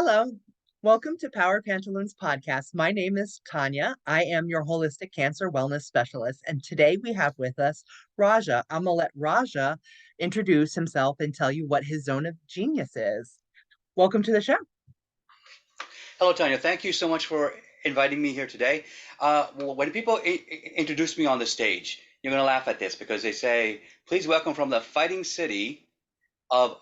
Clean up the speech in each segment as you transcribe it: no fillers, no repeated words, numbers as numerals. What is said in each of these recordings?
Hello. Welcome to Power Pantaloons podcast. My name is Tonya. I am your holistic cancer wellness specialist. And today we have with us Raja. I'm going to let Raja introduce himself and tell you what his zone of genius is. Welcome to the show. Hello, Tanya. Thank you so much for inviting me here today. When people introduce me on the stage, you're going to laugh at this because they say, please welcome from the fighting city of,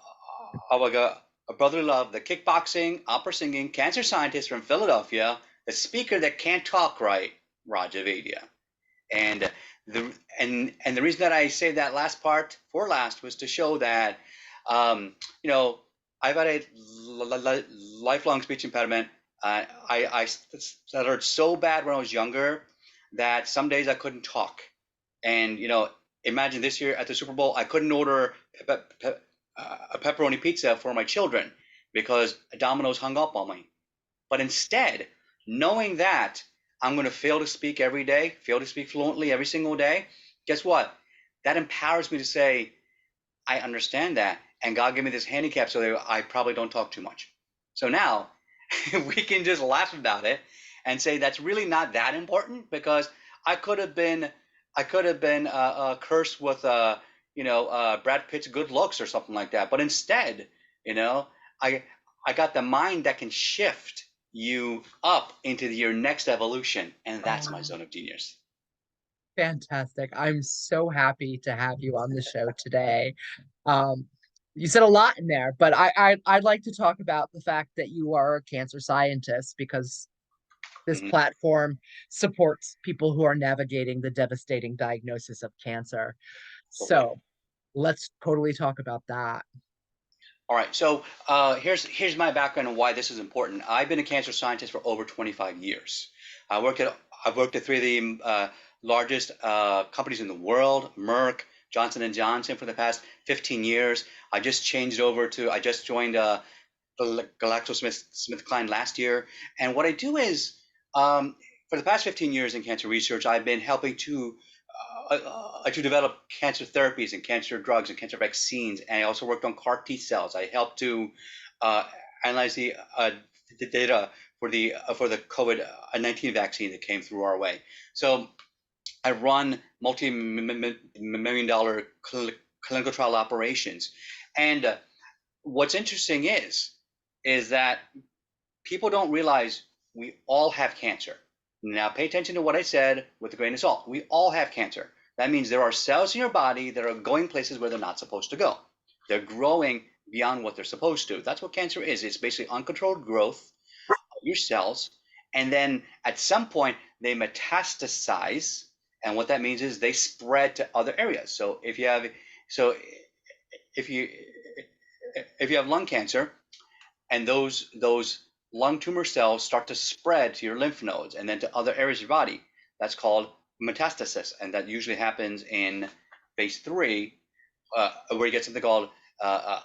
a brotherly love, the kickboxing, opera singing, cancer scientist from Philadelphia, the speaker that can't talk right, Raja Vaidya. And the reason that I say that last part for last was to show that, um, you know, I've had a lifelong speech impediment. I stuttered so bad when I was younger that some days I couldn't talk. And imagine this year at the Super Bowl, I couldn't order a pepperoni pizza for my children because Domino's hung up on me. But instead, knowing that I'm going to fail to speak every day, fail to speak fluently every single day, guess what? That empowers me to say, I understand that. And God gave me this handicap so that I probably don't talk too much. So now we can just laugh about it and say that's really not that important because I could have been cursed with Brad Pitt's good looks or something like that. But instead, you know, I I got the mind that can shift you up into your next evolution, and that's my Oh, zone of genius. fantastic. I'm so happy to have you on the show today. Um, you said a lot in there, but I'd like to talk about the fact that you are a cancer scientist because this Mhm. platform supports people who are navigating the devastating diagnosis of cancer. Totally. So let's totally talk about that. All right. So here's my background on why this is important. I've been a cancer scientist for over 25 years. I worked at I've worked at three of the largest companies in the world: Merck, Johnson and Johnson, for the past 15 years. I just joined GlaxoSmithKline last year. And what I do is, for the past 15 years in cancer research, I've been helping to develop cancer therapies and cancer drugs and cancer vaccines. And I also worked on CAR T cells. I helped to uh, analyze the data for the COVID-19 vaccine that came through our way. So I run multi-million dollar clinical trial operations. And what's interesting is that people don't realize we all have cancer. Now, pay attention to what I said with a grain of salt. We all have cancer. That means there are cells in your body that are going places where they're not supposed to go. They're growing beyond what they're supposed to. That's what cancer is. It's basically uncontrolled growth of your cells. And then at some point, they metastasize. And what that means is they spread to other areas. So if you if you have lung cancer, and those lung tumor cells start to spread to your lymph nodes and then to other areas of your body. That's called metastasis, and that usually happens in phase three, where you get something called a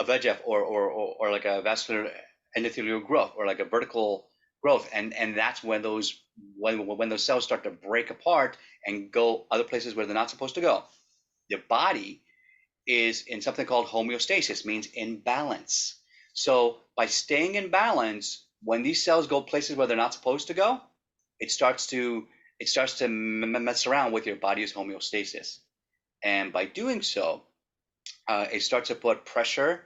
VEGF or like a vascular endothelial growth or like a vertical growth, and that's when those cells start to break apart and go other places where they're not supposed to go. Your body is in something called homeostasis, means in balance. So by staying in balance, when these cells go places where they're not supposed to go, it starts to mess around with your body's homeostasis. And by doing so, it starts to put pressure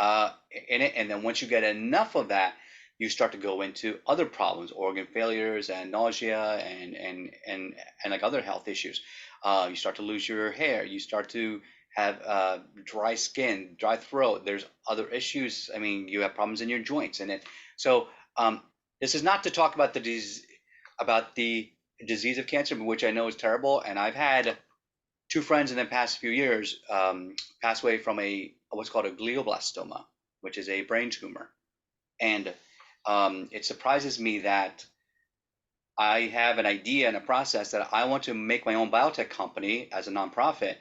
in it. And then once you get enough of that, you start to go into other problems, organ failures and nausea and like other health issues. You start to lose your hair. You start to have dry skin, dry throat. There's other issues. I mean, you have problems in your joints and it. So this is not to talk about the disease of cancer, which I know is terrible. And I've had two friends in the past few years pass away from what's called a glioblastoma, which is a brain tumor. And it surprises me that I have an idea and a process that I want to make my own biotech company as a nonprofit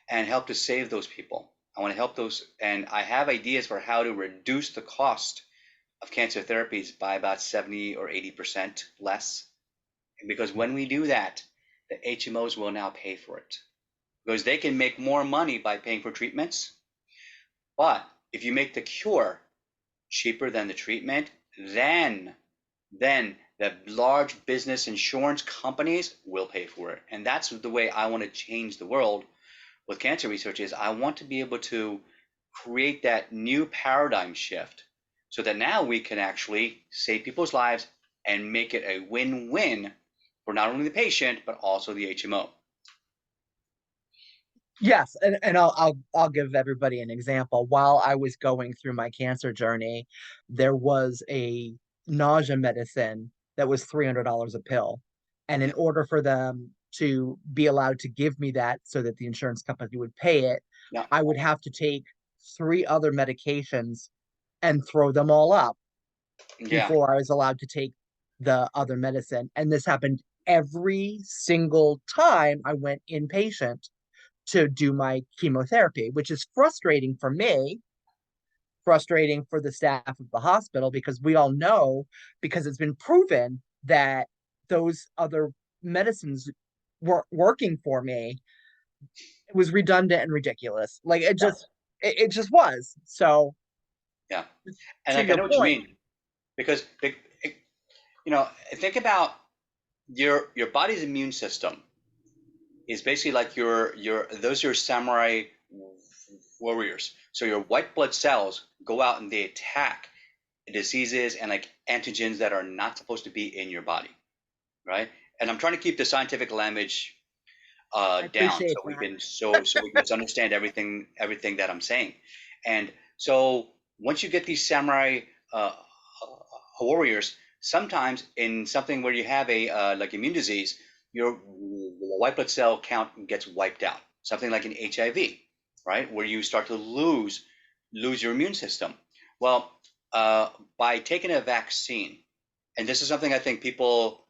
and help to save those people. I want to help those, and I have ideas for how to reduce the cost of cancer therapies by about 70 or 80% less. Because when we do that, the HMOs will now pay for it because they can make more money by paying for treatments. But if you make the cure cheaper than the treatment, then the large business insurance companies will pay for it. And that's the way I want to change the world with cancer research. Is I want to be able to create that new paradigm shift so that now we can actually save people's lives and make it a win-win for not only the patient but also the HMO. Yes, and I'll give everybody an example. While I was going through my cancer journey, there was a nausea medicine that was $300 a pill. And in Yeah, order for them to be allowed to give me that so that the insurance company would pay it, yeah, I would have to take three other medications and throw them all up yeah, before I was allowed to take the other medicine. And this happened every single time I went inpatient to do my chemotherapy, which is frustrating for me, frustrating for the staff of the hospital, because we all know, because it's been proven that those other medicines weren't working for me. It was redundant and ridiculous. Like yeah, it just was. So yeah. And to like I your know what you point, mean because you know, think about your body's immune system is basically like your those are your samurai warriors. So your white blood cells go out and they attack diseases and like antigens that are not supposed to be in your body, right? And I'm trying to keep the scientific language I down appreciate so we that. can so we can just understand everything that I'm saying. And so once you get these samurai uh, warriors, sometimes in something where you have a like immune disease, your white blood cell count gets wiped out. Something like an HIV, right, where you start to lose your immune system. Well, by taking a vaccine, and this is something I think people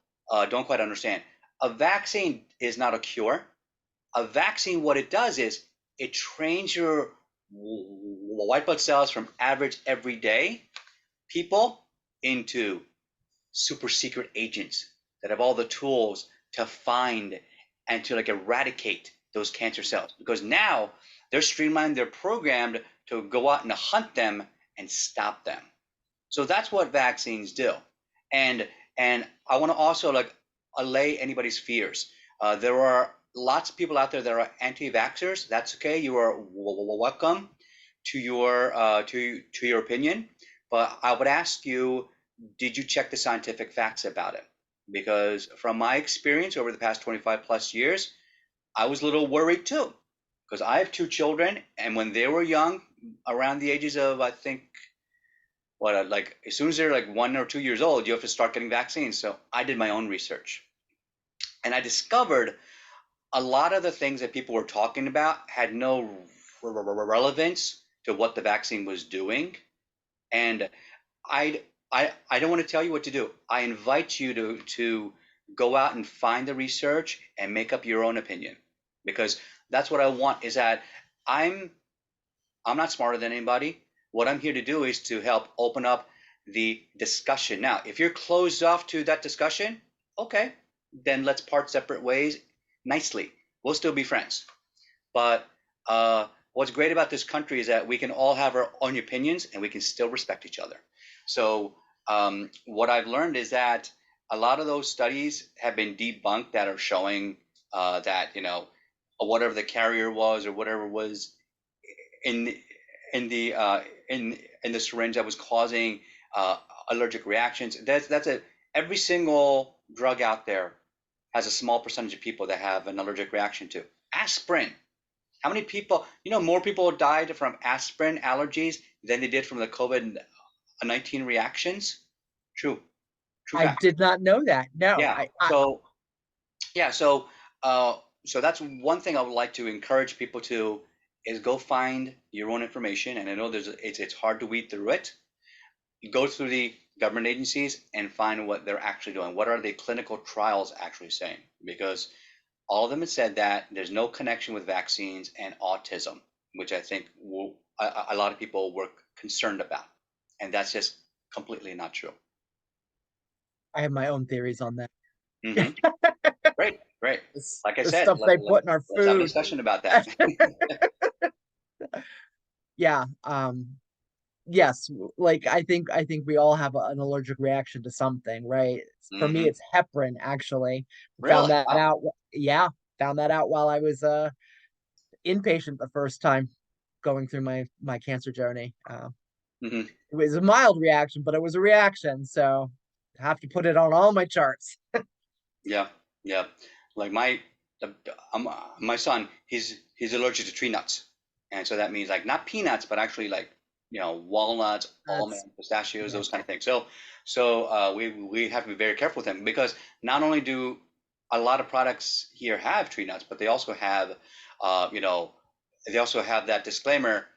don't quite understand. A vaccine is not a cure. A vaccine, what it does is it trains your white blood cells from average everyday people into super secret agents that have all the tools to find and to like eradicate those cancer cells, because now they're streamlined, they're programmed to go out and hunt them and stop them. So that's what vaccines do. And I want to also like allay anybody's fears. There are lots of people out there that are anti-vaxxers. That's okay. You are welcome to your opinion. But I would ask you, did you check the scientific facts about it? Because from my experience over the past 25 plus years, I was a little worried too. Because I have two children, and when they were young, around the ages of I think like as soon as they're like 1 or 2 years old, you have to start getting vaccines. So I did my own research, and I discovered a lot of the things that people were talking about had no relevance to what the vaccine was doing. And I I don't want to tell you what to do. I invite you to go out and find the research and make up your own opinion, because that's what I want. Is that I'm I'm not smarter than anybody. What I'm here to do is to help open up the discussion. Now, if you're closed off to that discussion, okay, then let's part separate ways nicely. We'll still be friends. But what's great about this country is that we can all have our own opinions and we can still respect each other. So what I've learned is that a lot of those studies have been debunked that are showing that, you know, whatever the carrier was or whatever was in in the in the syringe that was causing allergic reactions. That's a every single drug out there has a small percentage of people that have an allergic reaction to aspirin. How many people, you know, more people died from aspirin allergies than they did from the COVID-19 reactions? True, true I fact. did not know that. No, Yeah. So yeah, so that's one thing I would like to encourage people to is go find your own information. And I know it's hard to weed through it. You go through the government agencies and find what they're actually doing. What are the clinical trials actually saying? Because all of them have said that there's no connection with vaccines and autism, which I think a lot of people were concerned about, and that's just completely not true. I have my own theories on that. Hmm. Great, great. Like I The said, stuff they put in our let's have a food. discussion about that. Yeah. yes, like I think we all have an allergic reaction to something, right? For me, Hmm. it's heparin, actually. Found Really? that Wow. out. Yeah, found that out while I was inpatient the first time going through my cancer journey. Hmm. It was a mild reaction, but it was a reaction, so I have to put it on all my charts. Yeah, yeah. Like the, um, my son, he's allergic to tree nuts, and so that means like not peanuts, but actually like walnuts, That's almond, pistachios, yeah, those kind of things. So we have to be very careful with them because not only do a lot of products here have tree nuts, but they also have, uh, you know, they also have that disclaimer,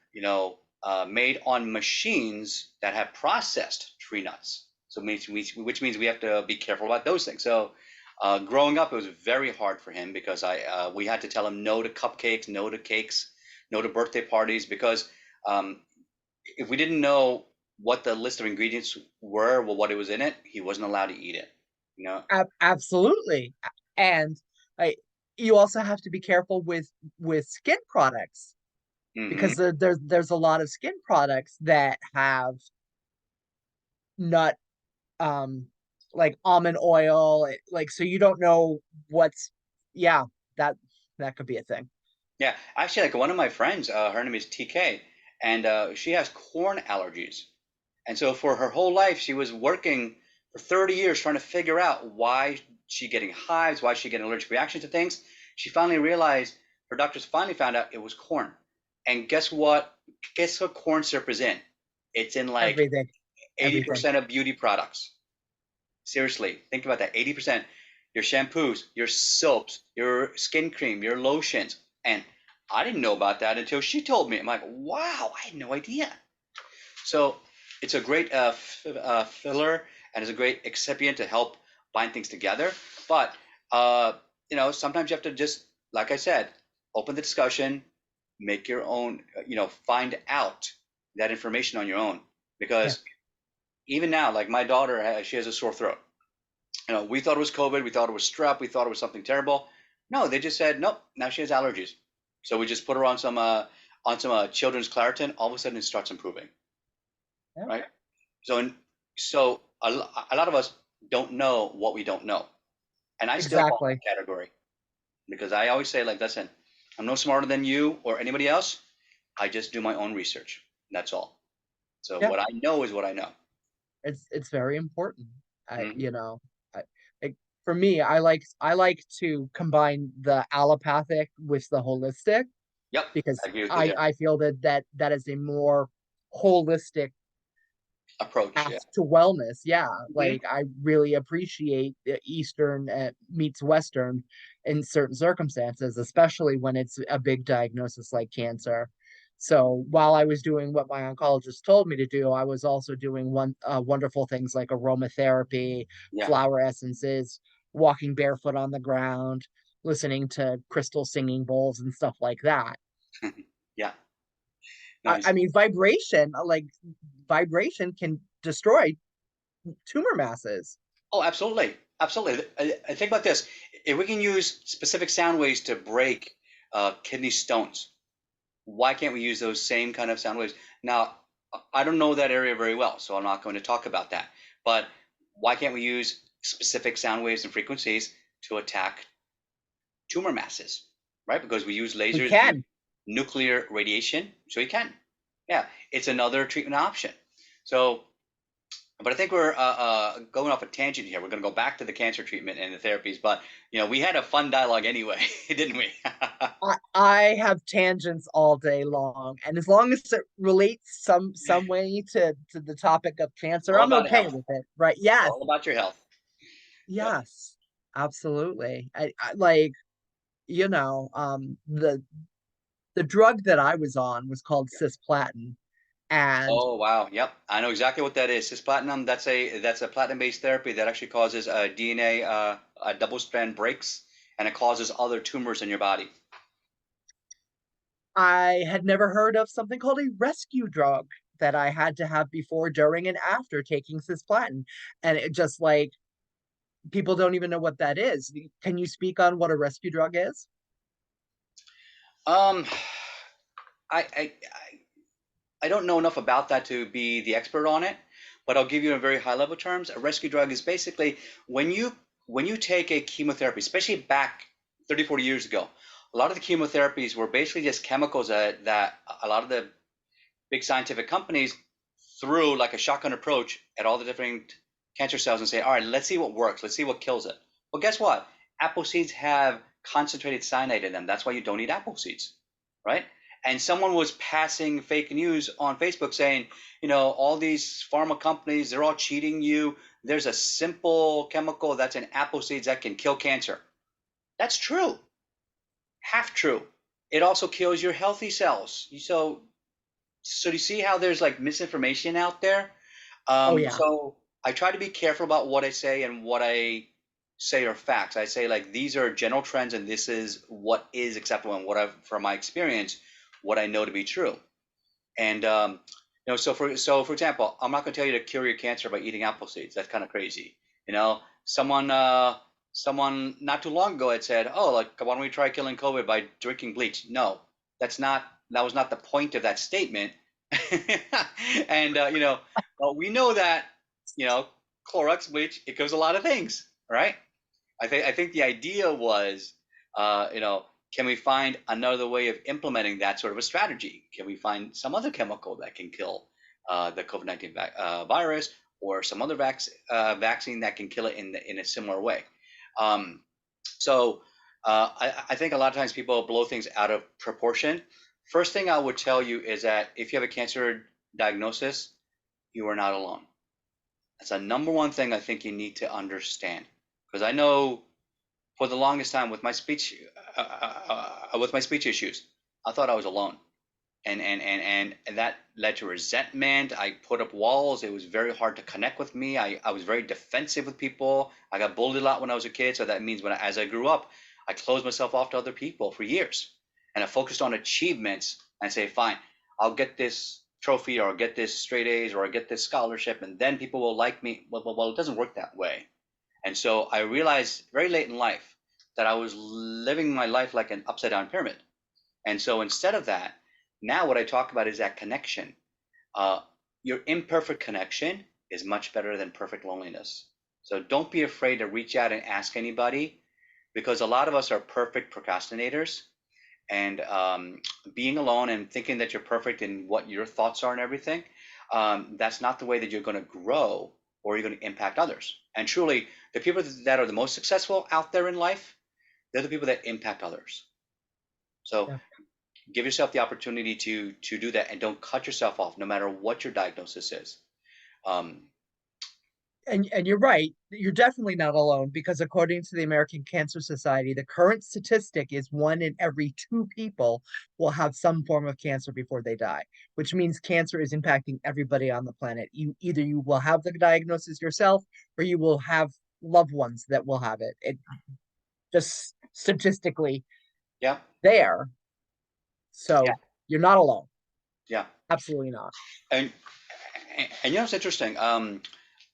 made on machines that have processed tree nuts. So which means we have to be careful about those things. So growing up, it was very hard for him because we had to tell him no to cupcakes, no to cakes, no to birthday parties because um, if we didn't know what the list of ingredients were, well, what it was in it, he wasn't allowed to eat it. You know. absolutely. And I, you also have to be careful with skin products Hmm. because there's a lot of skin products that have nut um like almond oil, like so you don't know what's yeah, that that could be a thing. Yeah, actually, like one of my friends, her name is TK, and she has corn allergies. And so for her whole life, she was working for 30 years trying to figure out why she getting hives, why she getting allergic reaction to things. She finally realized, her doctors finally found out it was corn. And guess what? Guess what corn syrup is in? It's in like Everything, everything. 80% of beauty products. Seriously, think about that. 80%. Your shampoos, your soaps, your skin cream, your lotions. And I didn't know about that until she told me. I'm like, wow, I had no idea. So it's a great filler and it's a great excipient to help bind things together. But sometimes you have to just, like I said, open the discussion, make your own, find out that information on your own. Yeah, Because even now, like my daughter, she has a sore throat. We thought it was COVID, we thought it was strep, we thought it was something terrible. No, they just said nope. Now she has allergies. So we just put her on some children's Claritin. All of a sudden, it starts improving, yeah, right? So, a lot of us don't know what we don't know, and I still fall in exactly. that category because I always say, like, listen, I'm no smarter than you or anybody else. I just do my own research. That's all. So Yeah, what I know is what I know. it's very important. I Hmm. you know, I, like for me, I like to combine the allopathic with the holistic Yep, because I agree with you I there. I feel that is a more holistic Approach, path yeah. to wellness. Yeah, Hmm. like I really appreciate the Eastern meets Western in certain circumstances, especially when it's a big diagnosis like cancer. So while I was doing what my oncologist told me to do, I was also doing wonderful things like aromatherapy, Yeah. flower essences, walking barefoot on the ground, listening to crystal singing bowls and stuff like that. Yeah. I Nice. mean, vibration can destroy tumor masses. Oh, absolutely. Absolutely. I think about this. If we can use specific sound waves to break kidney stones, why can't we use those same kind of sound waves? Now, I don't know that area very well, so I'm not going to talk about that. But why can't we use specific sound waves and frequencies to attack tumor masses, right? Because we use We lasers, we use can. nuclear radiation, so you can. Yeah, it's another treatment option. So but I think we're going off a tangent here. We're going to go back to the cancer treatment and the therapies, but we had a fun dialogue anyway, didn't we? I have tangents all day long, and as long as it relates some way to the topic of cancer, All I'm about okay health. with it. Right? Yes, All about your health. Yep. yes, absolutely. I like you know the drug that I was on was called Yep. cisplatin, and Oh wow. Yep. I know exactly what that is. Cisplatinum. That's a platinum-based therapy that actually causes DNA double strand breaks, and it causes other tumors in your body. I had never heard of something called a rescue drug that I had to have before, during, and after taking cisplatin, and it just like people don't even know what that is. Can you speak on what a rescue drug is? Um, I I don't know enough about that to be the expert on it, but I'll give you in very high level terms. A rescue drug is basically when you take a chemotherapy, especially back 30, 40 years ago, a lot of the chemotherapies were basically just chemicals that a lot of the big scientific companies threw like a shotgun approach at all the different cancer cells and say, all right, let's see what works. Let's see what kills it. Well, guess what? Apple seeds have concentrated cyanide in them. That's why you don't eat apple seeds, right? And someone was passing fake news on Facebook saying, all these pharma companies, they're all cheating you. There's a simple chemical that's in apple seeds that can kill cancer. That's true. Half true. It also kills your healthy cells. So do you see how there's like misinformation out there? Oh yeah. So I try to be careful about what I say, and what I say are facts. I say like these are general trends, and this is what is acceptable, and from my experience, what I know to be true. And so for example, I'm not going to tell you to cure your cancer by eating apple seeds. That's kind of crazy. Someone not too long ago had said, "Oh, like why don't we try killing COVID by drinking bleach?" No, that was not the point of that statement. And well, we know that Clorox bleach, it kills a lot of things, right? I think the idea was, can we find another way of implementing that sort of a strategy? Can we find some other chemical that can kill the COVID-19 virus, or some other vaccine that can kill it in a similar way? Um, so I think a lot of times people blow things out of proportion. First thing I would tell you is that if you have a cancer diagnosis, you are not alone. That's a number one thing I think you need to understand. Because I know for the longest time with my speech issues, I thought I was alone, and that led to resentment. I put up walls. It was very hard to connect with me. I was very defensive with people. I got bullied a lot when I was a kid, so that means as I grew up, I closed myself off to other people for years, and I focused on achievements and say, fine, I'll get this trophy, or I'll get this straight A's, or I'll get this scholarship, and then people will like me. Well, it doesn't work that way. And so I realized very late in life that I was living my life like an upside down pyramid. And so instead of that, now what I talk about is that connection. Your imperfect connection is much better than perfect loneliness. So don't be afraid to reach out and ask anybody, because a lot of us are perfect procrastinators. And being alone and thinking that you're perfect in what your thoughts are and everything, that's not the way that you're going to grow or you're going to impact others. And truly, the people that are the most successful out there in life, they're the people that impact others. So Yeah. give yourself the opportunity to do that, and don't cut yourself off, no matter what your diagnosis is. Um, And you're right. You're definitely not alone, because according to the American Cancer Society, the current statistic is 1 in every 2 people will have some form of cancer before they die, which means cancer is impacting everybody on the planet. You will have the diagnosis yourself, or you will have loved ones that will have it. It just statistically yeah, there. yeah, So you're not alone. yeah. Absolutely not. And it's interesting.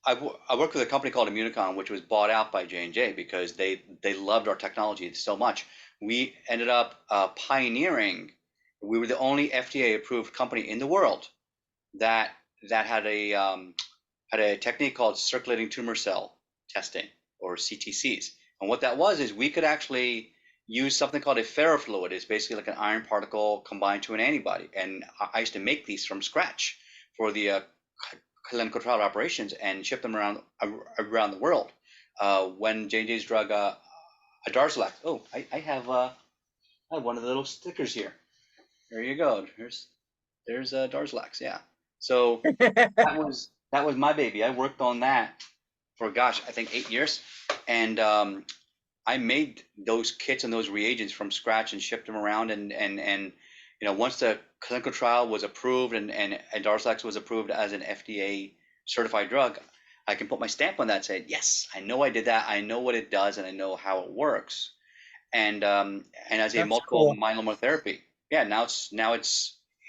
I worked with a company called Immunicon, which was bought out by J&J because they loved our technology so much. We ended up pioneering. We were the only FDA approved company in the world that had a technique called circulating tumor cell testing, or CTCs. And what that was is we could actually use something called a ferrofluid. It's basically like an iron particle combined to an antibody. And I used to make these from scratch for the clinical trial operations and ship them around the world. When J&J's drug Darzalex. Oh, I have one of the little stickers here. There you go. There's Darzalex. Yeah. So that was my baby. I worked on that for, gosh, I think 8 years, and I made those kits and those reagents from scratch and shipped them around. And once the clinical trial was approved, and Darzalex was approved as an FDA certified drug, I can put my stamp on that, saying, yes, I know I did that. I know what it does, and I know how it works. And as a That's multiple cool. myeloma therapy, yeah,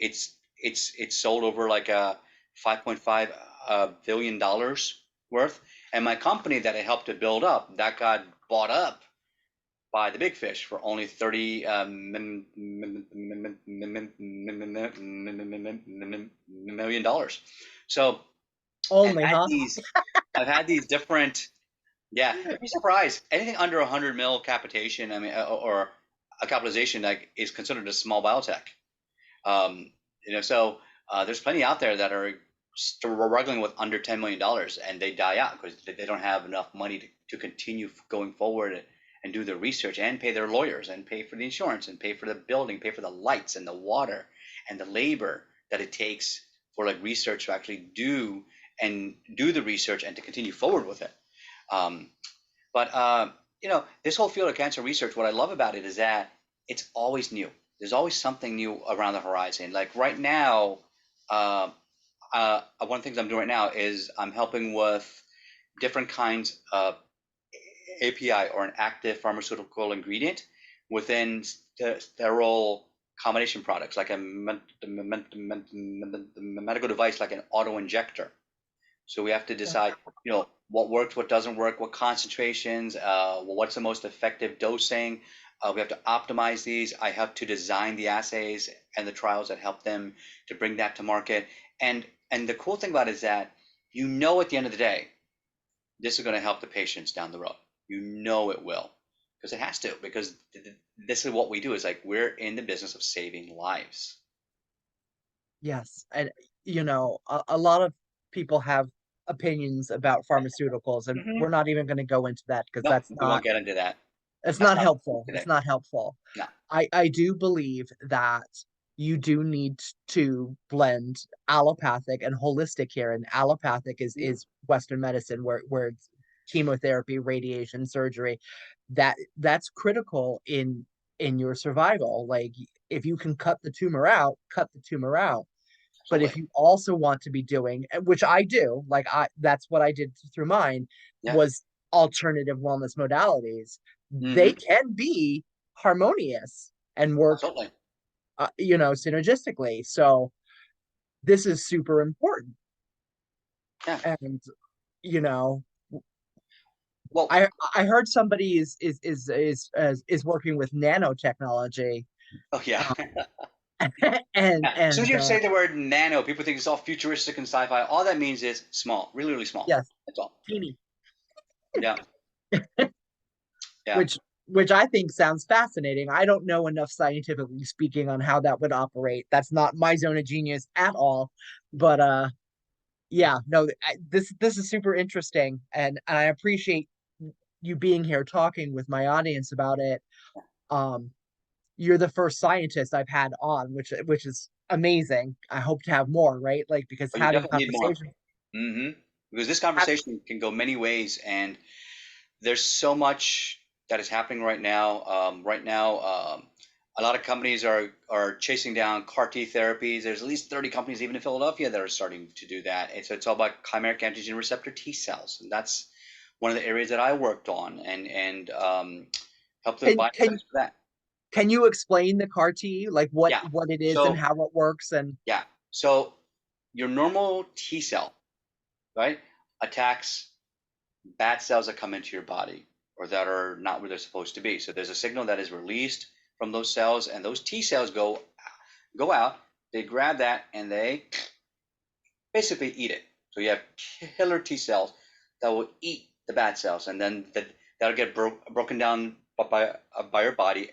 it's sold over like a 5.5 billion dollars worth. And my company that I helped to build up, that got bought up by the big fish for only 30 million dollars. So Only, huh? I've had these different, yeah, you'd be surprised. Anything under 100 mil capitation, I mean, or a capitalization, like, is considered a small biotech. Um, so there's plenty out there that are struggling with under $10 million, and they die out because they don't have enough money to continue going forward and do the research and pay their lawyers and pay for the insurance and pay for the building, pay for the lights and the water and the labor that it takes for like research to actually do the research and to continue forward with it. Um, but this whole field of cancer research, what I love about it is that it's always new. There's always something new around the horizon. Like right now, one of the things I'm doing right now is I'm helping with different kinds of API, or an active pharmaceutical ingredient, within sterile combination products, like a medical device, like an auto injector. So we have to decide, what works, what doesn't work, what concentrations, what's the most effective dosing. We have to optimize these. I have to design the assays and the trials that help them to bring that to market. And the cool thing about it is that, at the end of the day, this is going to help the patients down the road. It will, because it has to, because this is what we do. Is like, we're in the business of saving lives. Yes. And, a lot of people have opinions about pharmaceuticals, and Mm-hmm. we're not even going to go into that because No, we won't get into that. it's That's not not helpful. today. It's not helpful. No. I do believe that you do need to blend allopathic and holistic here. And allopathic is Western medicine, where it's chemotherapy, radiation, surgery. That's critical in your survival. Like, if you can cut the tumor out, cut the tumor out. But if Absolutely. you also want to be doing, which I do, like, that's what I did through mine, Yeah. was alternative wellness modalities. They Mm-hmm. can be harmonious and work, Absolutely. synergistically. So this is super important. Yeah. And, you know, Well, I heard somebody is working with nanotechnology. oh yeah. Uh, and Yeah. As soon as you say the word nano, people think it's all futuristic and sci-fi. All that means is small, really, really small. yes, That's all. teeny, Yeah. Yeah. which I think sounds fascinating. I don't know enough, scientifically speaking, on how that would operate. That's not my zone of genius at all. But yeah, no, this is super interesting, and I appreciate you being here talking with my audience about it. Um, you're the first scientist I've had on, which is amazing. I hope to have more, right? Like, because But you having definitely need more. conversations, Mm-hmm. Because this have, conversation can go many ways, and there's so much that is happening right now. A lot of companies are chasing down CAR T therapies. There's at least 30 companies, even in Philadelphia, that are starting to do that. It's all about chimeric antigen receptor T cells, and that's one of the areas that I worked on and helped the can biotechs for that. can you explain the CAR T, like Yeah. what it is and So how it works? And yeah. So your normal T cell, right, attacks bad cells that come into your body or that are not where they're supposed to be. So there's a signal that is released from those cells, and those T cells go out. They grab that and they basically eat it. So you have killer T cells that will eat the bad cells, and then that'll get broken down by your body,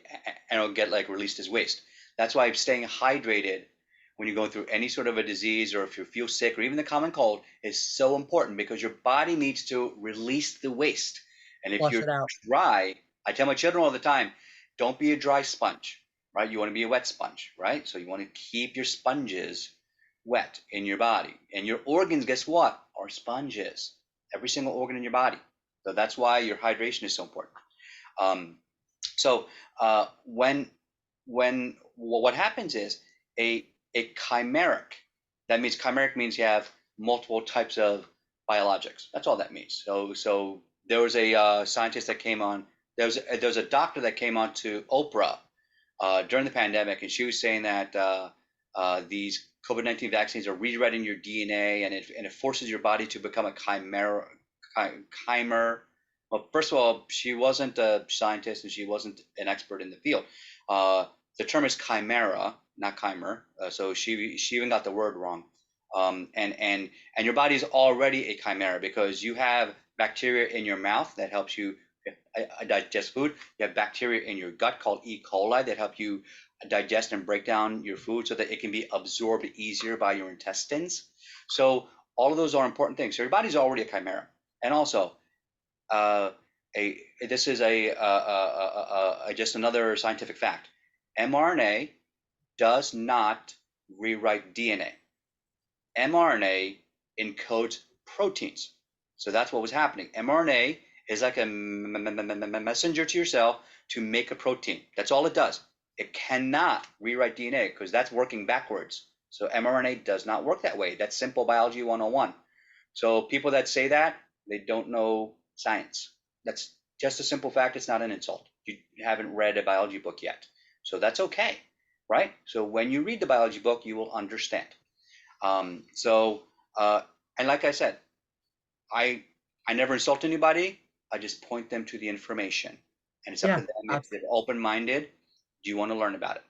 and it'll get like released as waste. That's why staying hydrated when you're going through any sort of a disease, or if you feel sick, or even the common cold, is so important, because your body needs to release the waste. And if flush you're it out. dry, I tell my children all the time, don't be a dry sponge, right? You want to be a wet sponge, right? So you want to keep your sponges wet in your body. And your organs, guess what? Are sponges. Every single organ in your body. So that's why your hydration is so important. Um, so when what happens is a chimeric. That means chimeric means you have multiple types of biologics. That's all that means. So there was a scientist that came on. There was a doctor that came on to Oprah during the pandemic, and she was saying that these COVID-19 vaccines are rewriting your DNA, and it forces your body to become a chimer Well, first of all, she wasn't a scientist and she wasn't an expert in the field. Uh, the term is chimera, not chimer. So she even got the word wrong. And your body is already a chimera because you have bacteria in your mouth that helps you digest food. You have bacteria in your gut called E. coli that help you digest and break down your food so that it can be absorbed easier by your intestines. So all of those are important things. So your body's already a chimera. And also, uh, this is just another scientific fact. mRNA does not rewrite DNA. mRNA encodes proteins. So that's what was happening. mRNA is like a messenger to your cell to make a protein. That's all it does. It cannot rewrite DNA because that's working backwards. So mRNA does not work that way. That's simple biology 101. So people that say that, they don't know science. That's just a simple fact. It's not an insult. You haven't read a biology book yet. So that's okay, right? So when you read the biology book, you will understand. So, and like I said, I I never insult anybody. I just point them to the information, and it's up to Yeah, them if they're absolutely. open-minded. Do you want to learn about it?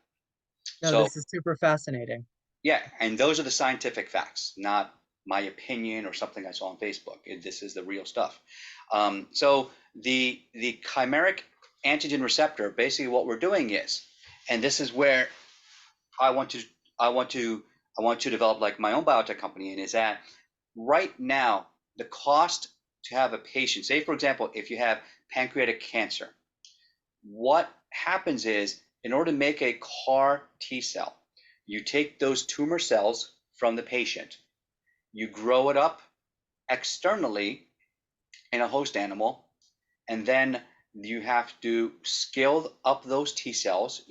No, So this is super fascinating. yeah, and those are the scientific facts, not my opinion or something I saw on Facebook. This is the real stuff. So the chimeric antigen receptor, basically what we're doing is, and this is where I want to I want to I want to develop like my own biotech company, and is that right now the cost to have a patient, say for example, if you have pancreatic cancer, what happens is in order to make a CAR T cell, you take those tumor cells from the patient, you grow it up externally in a host animal, and then you have to scale up those T cells.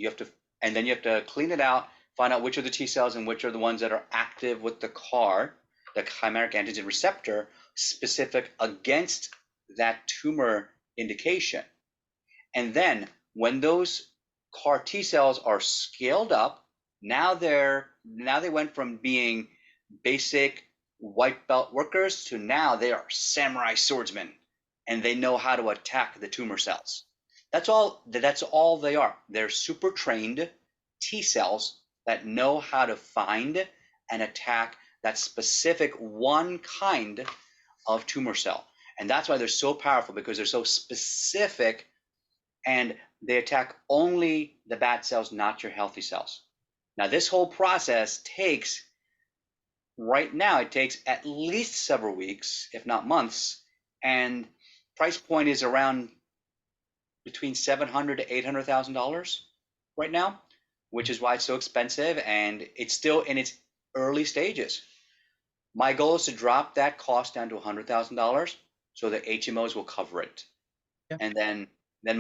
And then you have to clean it out, find out which are the T cells and which are the ones that are active with the CAR, the chimeric antigen receptor, specific against that tumor indication. And then when those CAR T cells are scaled up, now they went from being basic white belt workers to now they are samurai swordsmen and they know how to attack the tumor cells. That's all they are. They're super trained T cells that know how to find and attack that specific one kind of tumor cell. And that's why they're so powerful, because they're so specific and they attack only the bad cells, not your healthy cells. Now, this whole process right now, it takes at least several weeks, if not months, and price point is around between $700,000 to $800,000 right now, which is why it's so expensive, and it's still in its early stages. My goal is to drop that cost down to $100,000 so that HMOs will cover it, Yeah, and then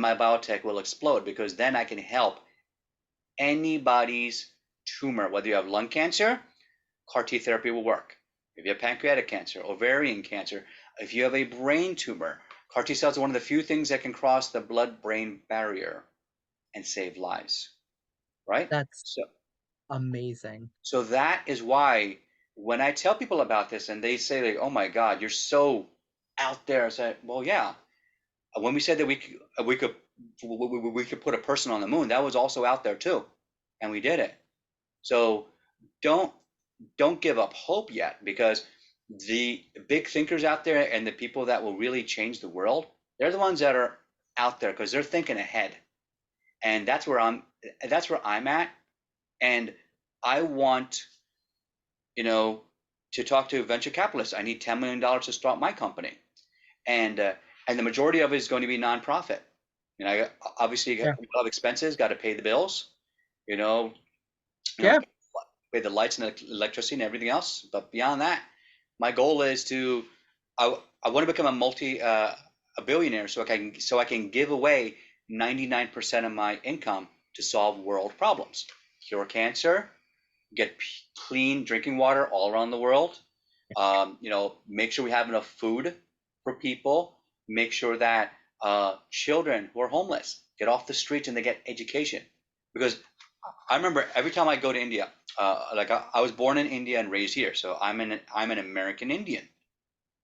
my biotech will explode, because then I can help anybody's tumor, whether you have lung cancer, CAR T therapy will work. If you have pancreatic cancer, ovarian cancer, if you have a brain tumor, CAR T cells are one of the few things that can cross the blood-brain barrier and save lives, right? that's So, amazing. so that is why when I tell people about this and they say like, "Oh my God, you're so out there," I say, "Well, yeah. When we said that we could put a person on the moon, that was also out there too, and we did it. So don't don't give up hope yet, because the big thinkers out there and the people that will really change the world, they're the ones that are out there because they're thinking ahead. And that's where I'm at. And I want, you know, to talk to venture capitalists. I need $10 million to start my company. And and the majority of it is going to be nonprofit. Obviously you Yeah, have expenses, got to pay the bills, you know, you know, yeah, pay the lights and electricity and everything else. But beyond that, my goal is I want to become a billionaire so I can give away 99% of my income to solve world problems, cure cancer, get clean drinking water all around the world. Make sure we have enough food for people. Make sure that children who are homeless get off the streets and they get education. Because I remember every time I go to India, like I was born in India and raised here, so I'm an American Indian,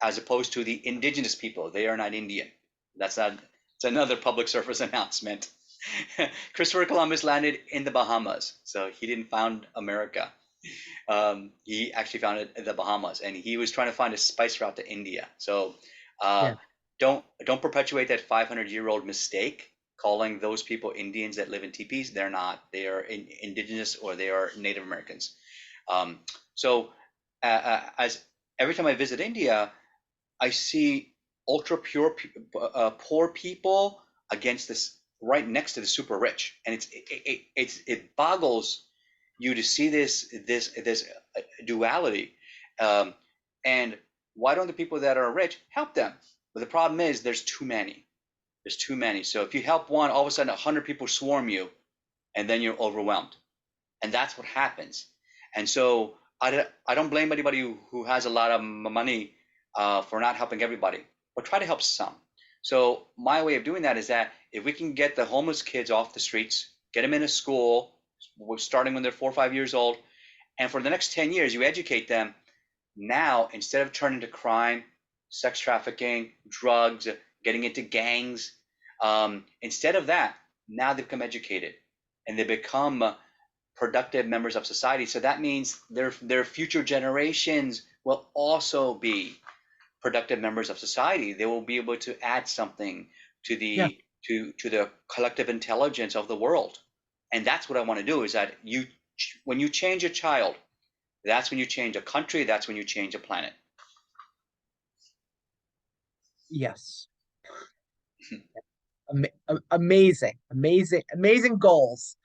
as opposed to the indigenous people. They are not Indian. That's not. It's another public service announcement. Christopher Columbus landed in the Bahamas, so he didn't found America. He actually founded the Bahamas, and he was trying to find a spice route to India. So uh, Yeah. don't perpetuate that 500-year-old mistake calling those people Indians that live in teepees. They're not. They are indigenous or they are Native Americans. Um, so as every time I visit India, I see ultra pure poor people against this right next to the super rich, and it boggles you to see this duality. Um, and why don't the people that are rich help them? But the problem is there's too many. There's too many. So if you help one, all of a sudden 100 people swarm you, and then you're overwhelmed, and that's what happens. And so I don't blame anybody who has a lot of money for not helping everybody, but try to help some. So my way of doing that is that if we can get the homeless kids off the streets, get them in a school, starting when they're 4 or 5 years old, and for the next 10 years you educate them. Now instead of turning to crime, sex trafficking, drugs, getting into gangs, instead of that, now they become educated and they become productive members of society. So that means their future generations will also be productive members of society. They will be able to add something to Yeah. the collective intelligence of the world. And that's what I want to do, is that when you change a child, that's when you change a country, that's when you change a planet. Yes. Amazing, amazing, amazing goals.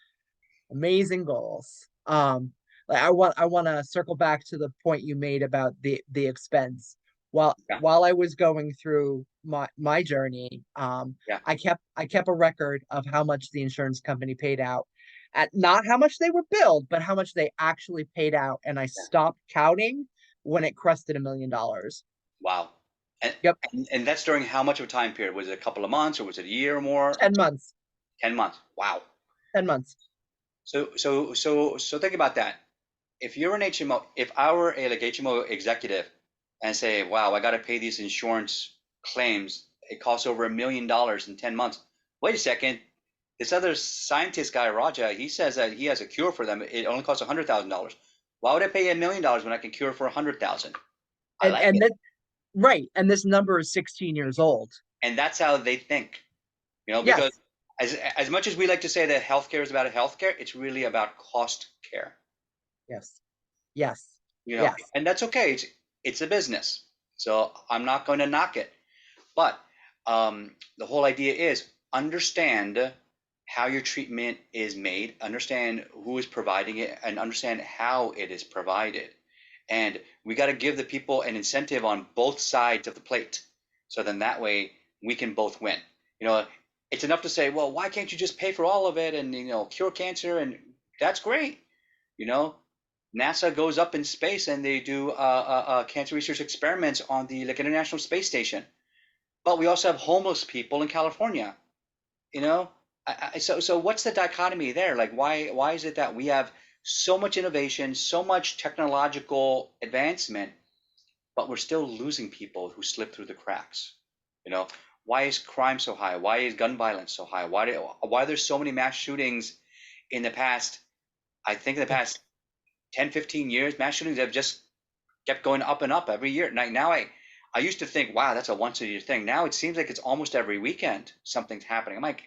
Amazing goals. Like I want to circle back to the point you made about the expense. While Yeah, while I was going through my journey, yeah, I kept a record of how much the insurance company paid out, at not how much they were billed, but how much they actually paid out, and I yeah. stopped counting when it crested $1 million. Wow. And, Yep, and that's during how much of a time period? Was it a couple of months or was it a year or more? 10 months, 10 months. Wow. 10 months. So think about that. If you're an HMO, if I were a like HMO executive and say, wow, I got to pay these insurance claims, it costs over $1 million in 10 months. Wait a second. This other scientist guy, Raja, he says that he has a cure for them. It only costs $100,000. Why would I pay $1 million when I can cure for 100,000? I And like and it. that right, and this number is 16 years old. And that's how they think, because Yes, as much as we like to say that healthcare is about healthcare, it's really about cost care. yes, yes, yes. And that's okay. It's a business, so I'm not going to knock it. But the whole idea is understand how your treatment is made, understand who is providing it, and understand how it is provided. And we got to give the people an incentive on both sides of the plate, so then that way we can both win. You know, it's enough to say, well, why can't you just pay for all of it and cure cancer? And that's great. You know, NASA goes up in space and they do cancer research experiments on the International Space Station. But we also have homeless people in California. You know, so what's the dichotomy there? Like, why is it that we have so much innovation, so much technological advancement, but we're still losing people who slip through the cracks? You know, why is crime so high? Why is gun violence so high? Why are there so many mass shootings in the past? I think in the past 10, 15 years, mass shootings have just kept going up and up every year. Now I used to think, wow, that's a once a year thing. Now it seems like it's almost every weekend something's happening. I'm like,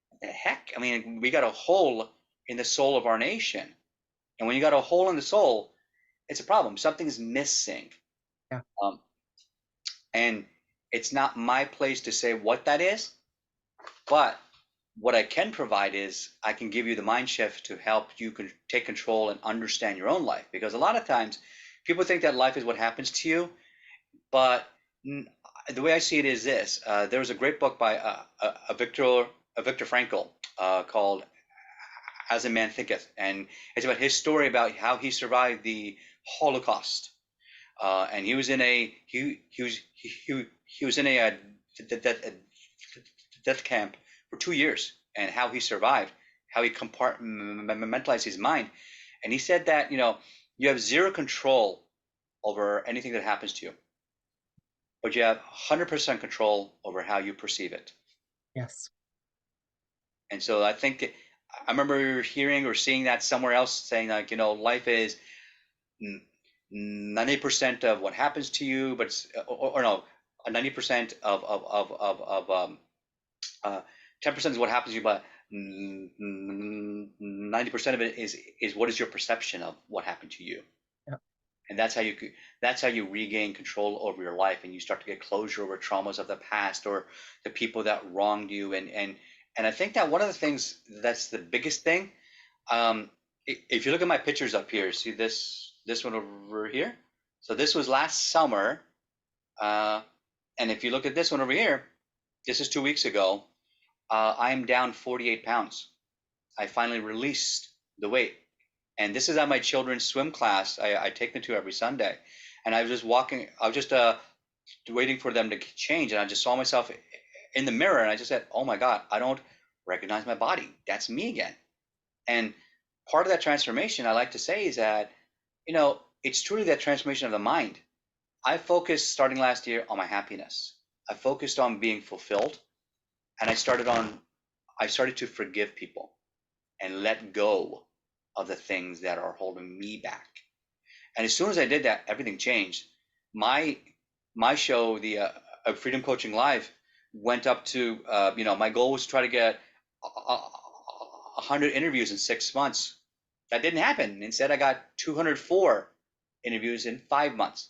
what the heck? I mean, we got a hole in the soul of our nation. And when you got a hole in the soul, it's a problem. Something's missing. Yeah. Um, and it's not my place to say what that is, but what I can provide is I can give you the mind shift to help you take control and understand your own life. Because a lot of times people think that life is what happens to you, but the way I see it is this: there was a great book by Viktor Frankl called "As a Man Thinketh," and it's about his story about how he survived the Holocaust. And he was in a he was in a death camp for 2 years, and how he survived, how he compartmentalized his mind. And he said that you have zero control over anything that happens to you, but you have 100% control over how you perceive it. Yes. And so I think I remember hearing or seeing that somewhere else saying like, life is 90% of what happens to you, but or no, 90% of 10% is what happens to you, but 90% of it is what is your perception of what happened to you. Yeah. And that's how you regain control over your life, and you start to get closure over traumas of the past or the people that wronged you. And I think that one of the things that's the biggest thing, if you look at my pictures up here, see this one over here. So this was last summer, and if you look at this one over here, this is 2 weeks ago. I'm down 48 pounds. I finally released the weight. And this is at my children's swim class. I take them to every Sunday. And I was just walking, I was just waiting for them to change. And I just saw myself in the mirror and I just said, oh my God, I don't recognize my body. That's me again. And part of that transformation, I like to say, is that, it's truly that transformation of the mind. I focused starting last year on my happiness. I focused on being fulfilled. And I started to forgive people and let go of the things that are holding me back. And as soon as I did that, everything changed. My show, the Freedom Coaching Live, went up to my goal was to try to get 100 interviews in 6 months. That didn't happen. Instead, I got 204 interviews in 5 months.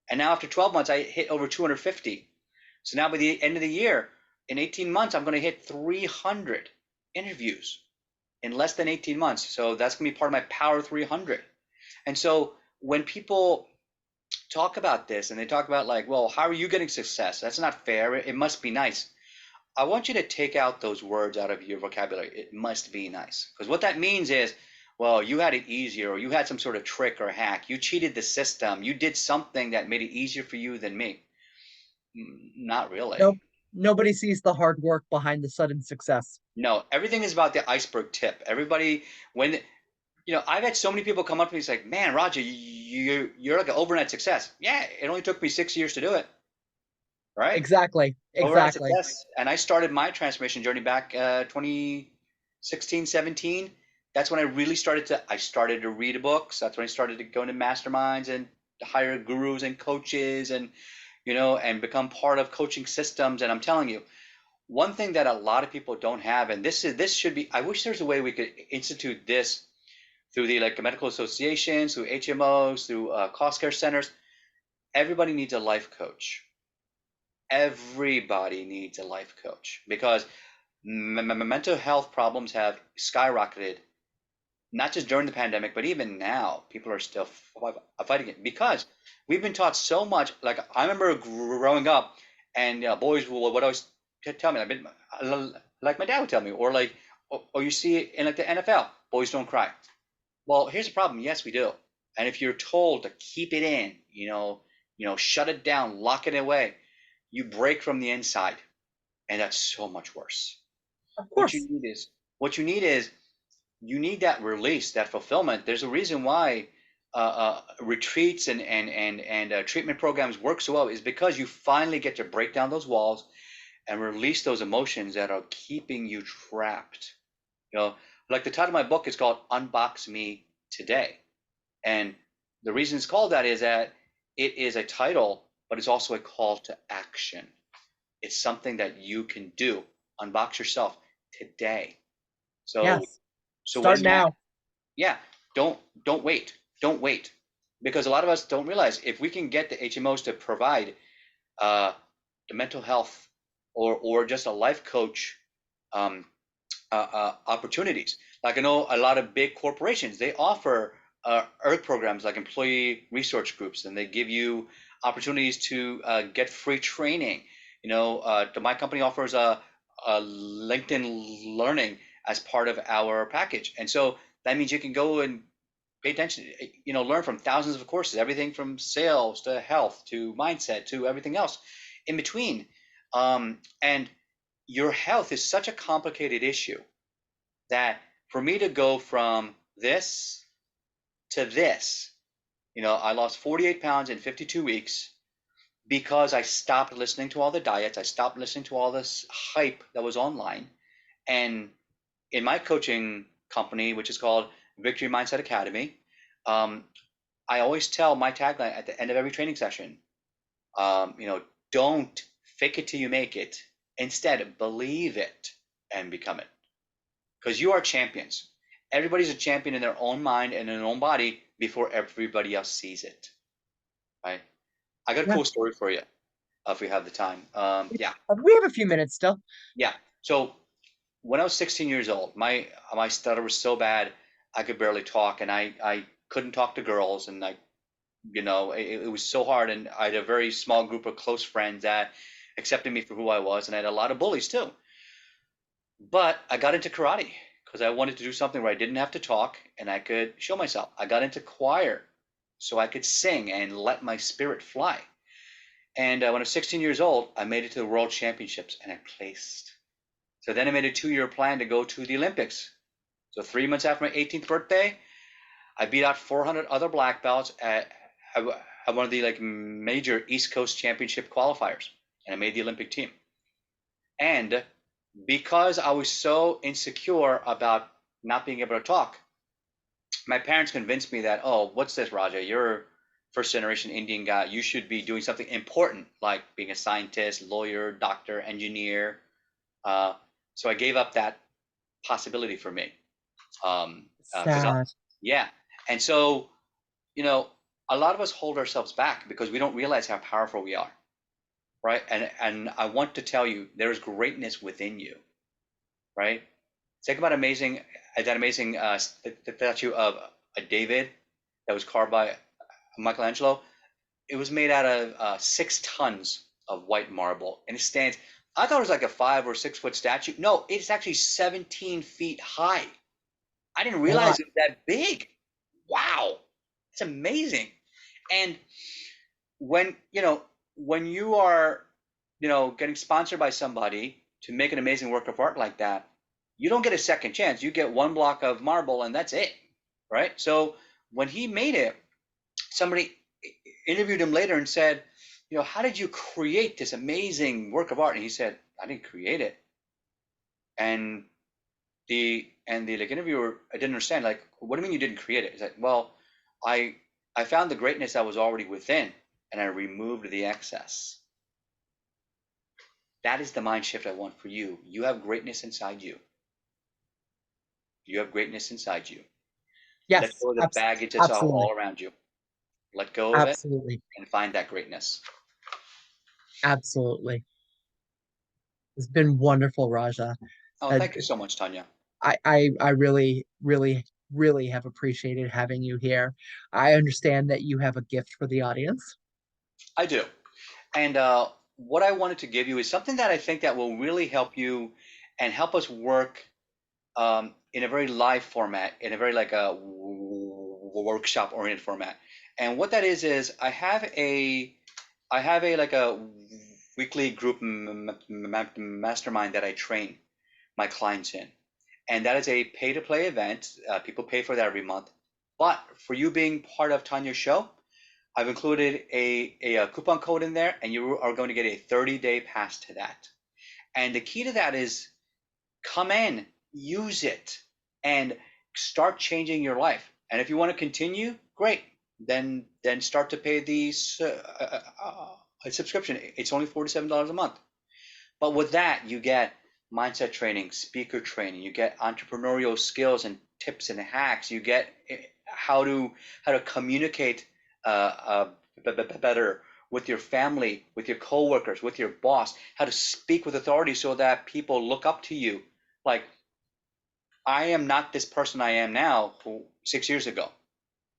And now after 12 months, I hit over 250. So now by the end of the year, in 18 months, I'm going to hit 300 interviews in less than 18 months. So that's going to be part of my Power 300. And so when people talk about this and they talk about like, well, how are you getting success? That's not fair. It must be nice. I want you to take out those words out of your vocabulary. It must be nice. Because what that means is, well, you had it easier, or you had some sort of trick or hack. You cheated the system. You did something that made it easier for you than me. Not really. Nope. Nobody sees the hard work behind the sudden success. No, everything is about the iceberg tip. Everybody, when I've had so many people come up to me and say, like, man, Raja, you're like an overnight success. Yeah, it only took me 6 years to do it, right? Exactly. Overnight Exactly. success. And I started my transformation journey back 2016, 17. That's when I started to read books. That's when I started to go into masterminds and to hire gurus and coaches and become part of coaching systems. And I'm telling you, one thing that a lot of people don't have, and this should be, I wish there's a way we could institute this through the medical associations, through HMOs, through cost care centers. Everybody needs a life coach. Everybody needs a life coach because mental health problems have skyrocketed, not just during the pandemic, but even now. People are still fighting it because we've been taught so much. Like I remember growing up, and boys would always tell me, like my dad would tell me, or you see it in like the NFL, boys don't cry. Well, here's the problem. Yes, we do. And if you're told to keep it in, shut it down, lock it away, you break from the inside, and that's so much worse. Of What you course. need is you need that release, that fulfillment. There's a reason why retreats and treatment programs work so well, is because you finally get to break down those walls and release those emotions that are keeping you trapped. Like the title of my book is called Unbox Me Today. And the reason it's called that is that it is a title, but it's also a call to action. It's something that you can do. Unbox yourself today. So Yes. so what Start is that? now. Yeah, don't wait. Don't wait. Because a lot of us don't realize if we can get the HMOs to provide the mental health or just a life coach um, opportunities. Like I know a lot of big corporations, they offer EARTH programs like employee resource groups, and they give you opportunities to get free training. My company offers a LinkedIn Learning as part of our package, and so that means you can go and pay attention, learn from thousands of courses, everything from sales to health to mindset to everything else in between. And your health is such a complicated issue that for me to go from this to this, I lost 48 pounds in 52 weeks. because I stopped listening to all the diets. I stopped listening to all this hype that was online. And in my coaching company, which is called Victory Mindset Academy, um, I always tell my tagline at the end of every training session, you know, don't fake it till you make it. Instead, believe it and become it. Because you are champions. Everybody's a champion in their own mind and in their own body before everybody else sees it. Right? I got a Yeah. cool story for you if we have the time. Yeah, We have a few minutes still. yeah. So when I was 16 years old, my stutter was so bad I could barely talk, and I couldn't talk to girls, and it was so hard. And I had a very small group of close friends that accepted me for who I was, and I had a lot of bullies too. But I got into karate because I wanted to do something where I didn't have to talk and I could show myself. I got into choir so I could sing and let my spirit fly. And when I was 16 years old, I made it to the World Championships and I placed. So then I made a 2-year plan to go to the Olympics. So 3 months after my 18th birthday, I beat out 400 other black belts at one of the like major East Coast Championship qualifiers, and I made the Olympic team. And because I was so insecure about not being able to talk, my parents convinced me that, oh, what's this, Raja? You're a first generation Indian guy. You should be doing something important like being a scientist, lawyer, doctor, engineer. So I gave up that possibility for me. Because, Sad. yeah. And so, you know, a lot of us hold ourselves back because we don't realize how powerful we are. Right. And I want to tell you, there is greatness within you. Right. Think about that amazing statue of a David that was carved by Michelangelo. It was made out of 6 tons of white marble, and it stands. I thought it was like a 5 or 6 foot statue. No, it's actually 17 feet high. I didn't Wow. realize it was that big. Wow, it's amazing. And when you are getting sponsored by somebody to make an amazing work of art like that, you don't get a second chance. You get one block of marble and that's it, right? So when he made it, somebody interviewed him later and said, how did you create this amazing work of art? And he said, I didn't create it. And the like interviewer, I didn't understand, like, what do you mean you didn't create it? He's like, well, I I found the greatness that was already within and I removed the excess. That is the mind shift I want for you. You have greatness inside you. You have greatness inside you. Let Yes, go of the baggage that's absolutely. all around you. Let go of it Absolutely. and find that greatness. Absolutely. It's been wonderful, Raja. Oh, Uh, thank you so much, Tonya. I really, really, really have appreciated having you here. I understand that you have a gift for the audience. I do. And what I wanted to give you is something that I think that will really help you and help us work in a very live format, in a very like a workshop oriented format. And what that is I have a like a weekly group mastermind that I train my clients in, and that is a pay to play event. People pay for that every month. But for you being part of Tanya's show, I've included a coupon code in there, and you are going to get a 30-day pass to that. And the key to that is come in, use it, and start changing your life. And if you want to continue, great. Then start to pay the subscription. It's only $47 a month. But with that, you get mindset training, speaker training, you get entrepreneurial skills and tips and hacks. You get how to communicate better with your family, with your coworkers, with your boss, how to speak with authority so that people look up to you. Like, I am not this person I am now 6 years ago.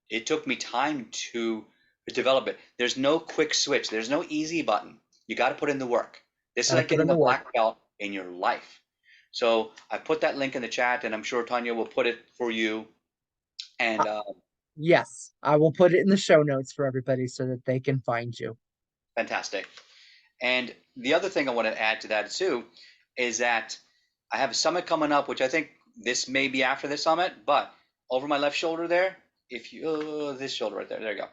It took me time to develop it. There's no quick switch. There's no easy button. You got to put in the work. This is Gotta like put in getting the a work. black belt in your life. So I put that link in the chat, and I'm sure Tanya will put it for you. Uh, And yes, I will put it in the show notes for everybody so that they can find you. fantastic. And the other thing I want to add to that too is that I have a summit coming up, which I think this may be after the summit, but over my left shoulder there, if you this shoulder right there, there you go.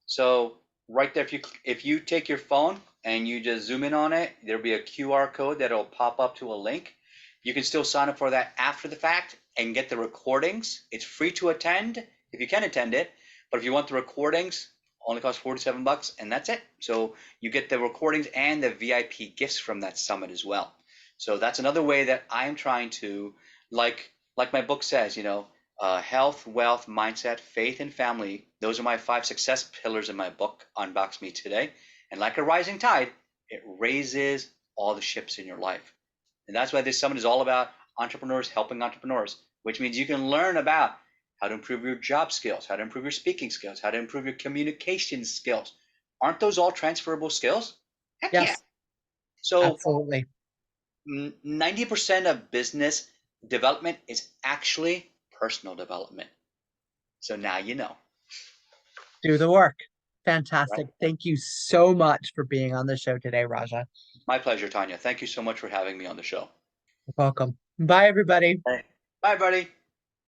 So right there. If you take your phone and you just zoom in on it, there'll be a QR code that'll pop up to a link. You can still sign up for that after the fact and get the recordings. It's free to attend if you can attend it, but if you want the recordings, only costs $47, and that's it. So you get the recordings and the VIP gifts from that summit as well. So that's another way that I'm trying to, like my book says, health, wealth, mindset, faith, and family. Those are my 5 success pillars in my book, Unbox Me Today. And like a rising tide, it raises all the ships in your life. And that's why this summit is all about entrepreneurs helping entrepreneurs, which means you can learn about how to improve your job skills, how to improve your speaking skills, how to improve your communication skills. Aren't those all transferable skills? Heck yeah. Yes, So absolutely. 90% of business development is actually personal development. So now you know, Do the work. right? Fantastic. Thank you so much for being on the show today, Raja. My pleasure, Tonya. Thank you so much for having me on the show. Welcome. Bye, everybody. Hey. Bye, buddy.